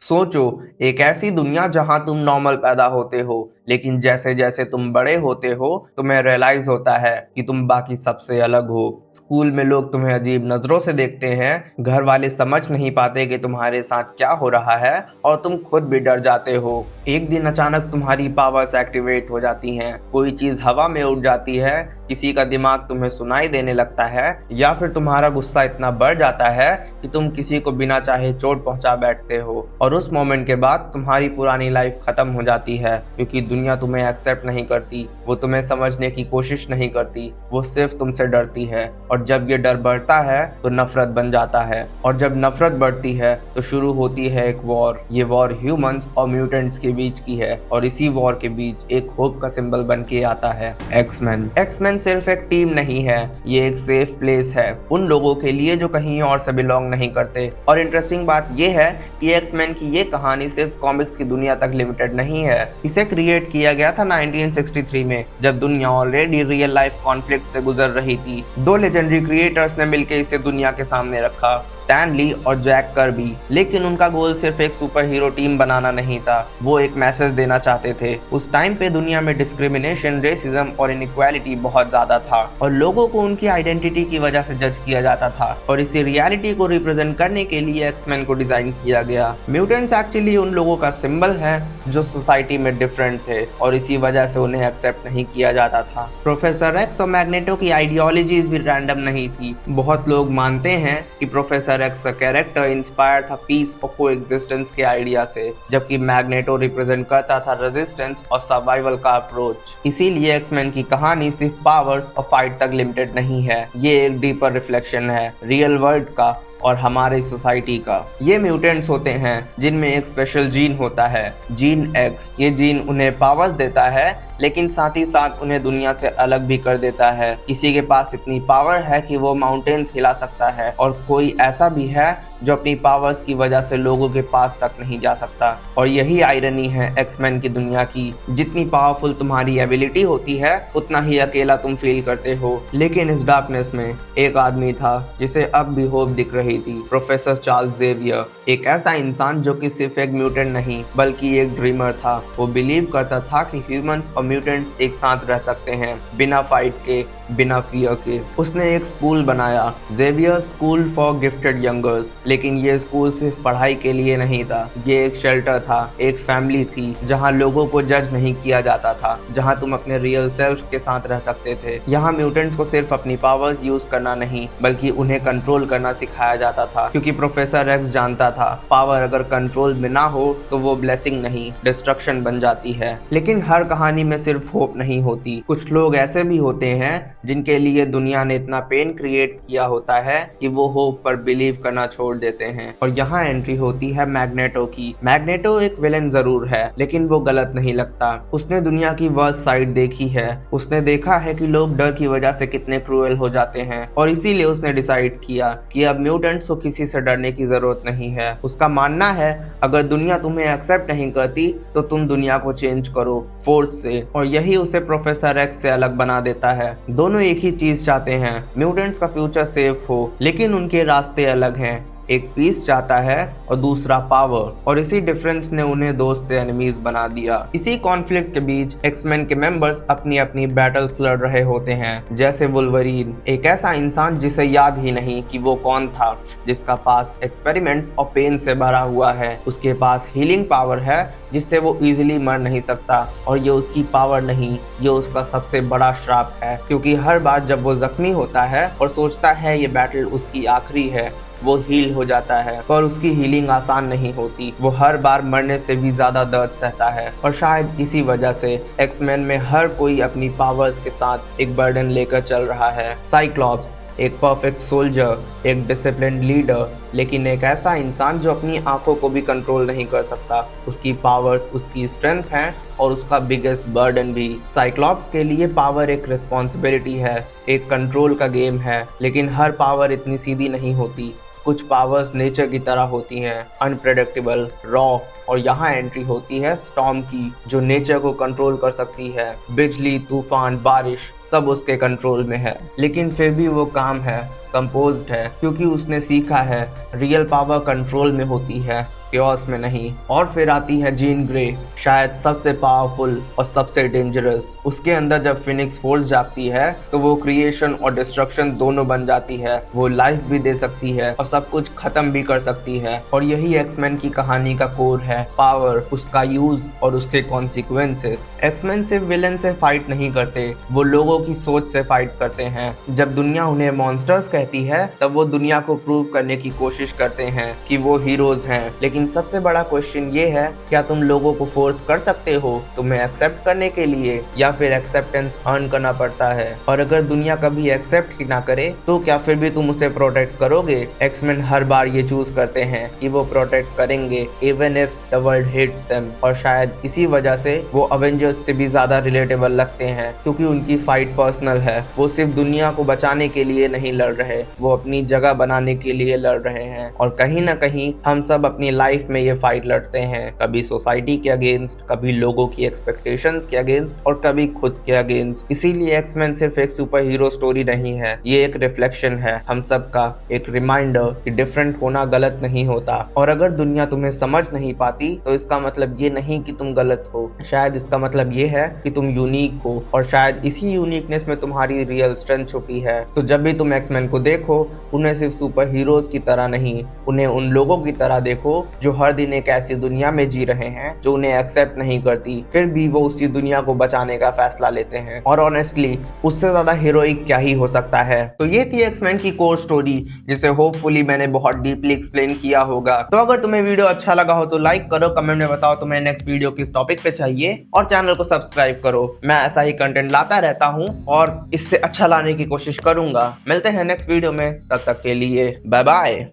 सोचो, एक ऐसी दुनिया जहां तुम नॉर्मल पैदा होते हो, लेकिन जैसे जैसे तुम बड़े होते हो तुम्हें रियलाइज होता है कि तुम बाकी सबसे अलग हो। स्कूल में लोग तुम्हें अजीब नजरों से देखते हैं, घर वाले समझ नहीं पाते कि तुम्हारे साथ क्या हो रहा है और तुम खुद भी डर जाते हो। एक दिन अचानक तुम्हारी पावर्स एक्टिवेट हो जाती हैं, कोई चीज हवा में उड़ जाती है, किसी का दिमाग तुम्हें सुनाई देने लगता है, या फिर तुम्हारा गुस्सा इतना बढ़ जाता है कि तुम किसी को बिना चाहे चोट पहुंचा बैठते हो। और उस मोमेंट के बाद तुम्हारी पुरानी लाइफ खत्म हो जाती है, क्योंकि दुनिया तुम्हें एक्सेप्ट नहीं करती, वो तुम्हें समझने की कोशिश नहीं करती, वो सिर्फ तुमसे डरती है। और जब ये डर बढ़ता है तो नफरत बन जाता है, और जब नफरत बढ़ती है तो शुरू होती है एक वॉर। ये वॉर ह्यूमंस और म्यूटेंट्स के बीच की है, और इसी वॉर के बीच एक होप का सिंबल बन के आता है एक्समैन। एक्समैन सिर्फ एक टीम नहीं है, ये एक सेफ प्लेस है उन लोगों के लिए जो कहीं और से बिलोंग नहीं करते। और इंटरेस्टिंग बात ये है कि एक्समैन की ये कहानी सिर्फ कॉमिक्स की दुनिया तक लिमिटेड नहीं है। इसे क्रिएट किया गया था 1963 में, जब दुनिया ऑलरेडी रियल लाइफ कॉन्फ्लिक्ट से गुजर रही थी। दो लेजेंडरी क्रिएटर्स ने मिलकर इसे दुनिया के सामने रखा, स्टैन ली और जैक कर्बी। लेकिन उनका गोल सिर्फ एक सुपर हीरो टीम बनाना नहीं था, वो एक मैसेज देना चाहते थे। उस टाइम पे दुनिया में डिस्क्रिमिनेशन, रेसिज्म और इनइक्वालिटी बहुत ज्यादा था, और लोगों को उनकी आइडेंटिटी की वजह से जज किया जाता था। और इसी रियलिटी को रिप्रेजेंट करने के लिए एक्समैन को डिजाइन किया गया। म्यूटेंट्स एक्चुअली उन लोगों का सिंबल है जो सोसाइटी में डिफरेंट थे, और इसी वजह से उन्हें एक्सेप्ट नहीं किया जाता था। प्रोफेसर एक्स और मैग्नेटो की आइडियोलॉजीज भी रैंडम नहीं थी। बहुत लोग मानते हैं कि प्रोफेसर एक्स का कैरेक्टर इंस्पायर था पीस और कोएग्जिस्टेंस के आइडिया से, जबकि मैग्नेटो रिप्रेजेंट करता था रेजिस्टेंस और सर्वाइवल का अप्रोच। इसीलिए एक्समैन की कहानी सिर्फ पावर्स और फाइट तक लिमिटेड नहीं है, ये एक डीपर रिफ्लेक्शन है रियल वर्ल्ड का और हमारे सोसाइटी का। ये म्यूटेंट्स होते हैं जिनमें एक स्पेशल जीन होता है, जीन एक्स। ये जीन उन्हें पावर्स देता है, लेकिन साथ ही साथ उन्हें दुनिया से अलग भी कर देता है। किसी के पास इतनी पावर है कि वो माउंटेन्स हिला सकता है, और कोई ऐसा भी है जो अपनी पावर्स की वजह से लोगों के पास तक नहीं जा सकता। और यही आयरनी है एक्समैन की दुनिया की, जितनी पावरफुल तुम्हारी एबिलिटी होती है उतना ही अकेला तुम फील करते हो। लेकिन इस डार्कनेस में एक आदमी था जिसे अब भी होप दिख रही थी, प्रोफेसर चार्ल्स जेवियर। एक ऐसा इंसान जो कि सिर्फ एक म्यूटेंट नहीं बल्कि एक ड्रीमर था। वो बिलीव करता था कि ह्यूमंस और म्यूटेंट्स एक साथ रह सकते हैं, बिना फाइट के, बिना फियर के। उसने एक स्कूल बनाया, Xavier school for gifted youngers. लेकिन ये स्कूल सिर्फ पढ़ाई के लिए नहीं था, ये एक शेल्टर था, एक फैमिली थी जहाँ लोगों को जज नहीं किया जाता था, जहाँ तुम अपने रियल सेल्फ के साथ रह सकते थे। यहाँ म्यूटेंट्स को सिर्फ अपनी पावर्स यूज करना नहीं बल्कि उन्हें कंट्रोल करना सिखाया जाता था, क्योंकि प्रोफेसर एक्स जानता था पावर अगर कंट्रोल में ना हो तो वो ब्लेसिंग नहीं डिस्ट्रक्शन बन जाती है। लेकिन हर कहानी में सिर्फ होप नहीं होती, कुछ लोग ऐसे भी होते हैं जिनके लिए दुनिया ने इतना पेन क्रिएट किया होता है कि वो होप पर बिलीव करना छोड़ देते हैं। और यहाँ एंट्री होती है मैग्नेटो की। मैग्नेटो एक विलेन जरूर है, लेकिन वो गलत नहीं लगता। उसने दुनिया की वर्स्ट साइड देखी है, उसने देखा है कि लोग डर की वजह से कितने क्रूएल हो जाते हैं, और इसीलिए उसने डिसाइड किया कि अब म्यूटेंट्स को किसी से डरने की जरूरत नहीं है। उसका मानना है अगर दुनिया तुम्हें एक्सेप्ट नहीं करती तो तुम दुनिया को चेंज करो फोर्स से, और यही उसे प्रोफेसर एक्स से अलग बना देता है। दोनों एक ही चीज चाहते हैं, म्यूटेंट्स का फ्यूचर सेफ हो, लेकिन उनके रास्ते अलग हैं। एक पीस चाहता है और दूसरा पावर, और इसी डिफरेंस ने उन्हें दोस्त से एनिमीज बना दिया। इसी कॉन्फ्लिक्ट के बीच एक्समैन के मेंबर्स अपनी अपनी बैटल्स लड़ रहे होते हैं, जैसे वुल्वरीन, एक ऐसा इंसान जिसे याद ही नहीं कि वो कौन था, जिसका पास्ट एक्सपेरिमेंट्स और पेन से भरा हुआ है। उसके पास हीलिंग पावर है जिससे वो इजीली मर नहीं सकता, और ये उसकी पावर नहीं, ये उसका सबसे बड़ा श्राप है, क्योंकि हर बार जब वो जख्मी होता है और सोचता है ये बैटल उसकी आखिरी है, वो हील हो जाता है, पर उसकी हीलिंग आसान नहीं होती। वो हर बार मरने से भी ज्यादा दर्द सहता है, और शायद इसी वजह से एक्समैन में हर कोई अपनी पावर्स के साथ एक बर्डन लेकर चल रहा है। साइक्लॉप्स एक परफेक्ट सोल्जर, एक डिसिप्लिन्ड लीडर, लेकिन एक ऐसा इंसान जो अपनी आंखों को भी कंट्रोल नहीं कर सकता। उसकी पावर्स उसकी स्ट्रेंथ है और उसका बिगेस्ट बर्डन भी। साइक्लॉप्स के लिए पावर एक रिस्पॉन्सिबिलिटी है, एक कंट्रोल का गेम है, लेकिन हर पावर इतनी सीधी नहीं होती। कुछ पावर्स नेचर की तरह होती हैं, अनप्रेडिक्टेबल, रॉ, और यहाँ एंट्री होती है स्टॉर्म की, जो नेचर को कंट्रोल कर सकती है। बिजली, तूफान, बारिश सब उसके कंट्रोल में है, लेकिन फिर भी वो काम है, कंपोज्ड है, क्योंकि उसने सीखा है रियल पावर कंट्रोल में होती है, क्योस में नहीं। और फिर आती है जीन ग्रे, शायद सबसे पावरफुल और सबसे डेंजरस। उसके अंदर जब फिनिक्स फोर्स जागती है तो वो क्रिएशन और डिस्ट्रक्शन दोनों बन जाती है। वो लाइफ भी दे सकती है और सब कुछ खत्म भी कर सकती है। और यही एक्समैन की कहानी का कोर है, पावर, उसका यूज और उसके कॉन्सिक्वेंसेस। एक्समैन सिर्फ विलेन से फाइट नहीं करते, वो लोगों की सोच से फाइट करते हैं। जब दुनिया उन्हें मॉन्स्टर्स कहती है तब वो दुनिया को प्रूव करने की कोशिश करते हैं कि वो हीरोज हैं। लेकिन सबसे बड़ा क्वेश्चन ये है, क्या तुम लोगों को फोर्स कर सकते हो तुम्हें एक्सेप्ट करने के लिए, या फिर एक्सेप्टेंस अर्न करना पड़ता है? और अगर दुनिया कभी एक्सेप्ट ही ना करे तो क्या फिर भी तुम उसे प्रोटेक्ट करोगे? एक्समैन हर बार ये चूज करते हैं कि वो प्रोटेक्ट करेंगे even if the world hates them. और शायद इसी वजह से वो अवेंजर्स से भी ज्यादा रिलेटेबल लगते हैं, क्योंकि उनकी फाइट पर्सनल है। वो सिर्फ दुनिया को बचाने के लिए नहीं लड़ रहे, वो अपनी जगह बनाने के लिए लड़ रहे हैं। और कहीं ना कहीं हम सब अपनी लाइफ में ये फाइट लड़ते हैं, कभी सोसाइटी के अगेंस्ट, कभी लोगों की एक्सपेक्टेशंस के अगेंस्ट और कभी खुद के अगेंस्ट। इसीलिए एक्समैन सिर्फ एक सुपर हीरो स्टोरी नहीं है, ये एक रिफ्लेक्शन है हम सब का, एक रिमाइंडर कि डिफरेंट होना गलत नहीं होता। और अगर दुनिया तुम्हें समझ नहीं पाती तो इसका मतलब ये नहीं कि तुम गलत हो, शायद इसका मतलब ये है कि तुम यूनिक हो, और शायद इसी यूनिकनेस में तुम्हारी रियल स्ट्रेंथ छुपी है। तो जब भी तुम एक्समैन को देखो, उन्हें सिर्फ सुपर हीरोज की तरह नहीं, उन्हें उन लोगों की तरह देखो जो हर दिन एक ऐसी दुनिया में जी रहे हैं जो उन्हें एक्सेप्ट नहीं करती, फिर भी वो उसी दुनिया को बचाने का फैसला लेते हैं। और ऑनेस्टली उससे ज्यादा हीरोइक क्या ही हो सकता है। तो ये थी एक्समैन की कोर स्टोरी, जिसे होपफुली मैंने बहुत डीपली एक्सप्लेन किया होगा। तो अगर तुम्हें वीडियो अच्छा लगा हो तो लाइक करो, कमेंट में बताओ तुम्हें नेक्स्ट वीडियो किस टॉपिक पे चाहिए, और चैनल को सब्सक्राइब करो। मैं ऐसा ही कंटेंट लाता रहता हूँ और इससे अच्छा लाने की कोशिश करूंगा। मिलते हैं नेक्स्ट वीडियो में, तब तक के लिए बाय बाय।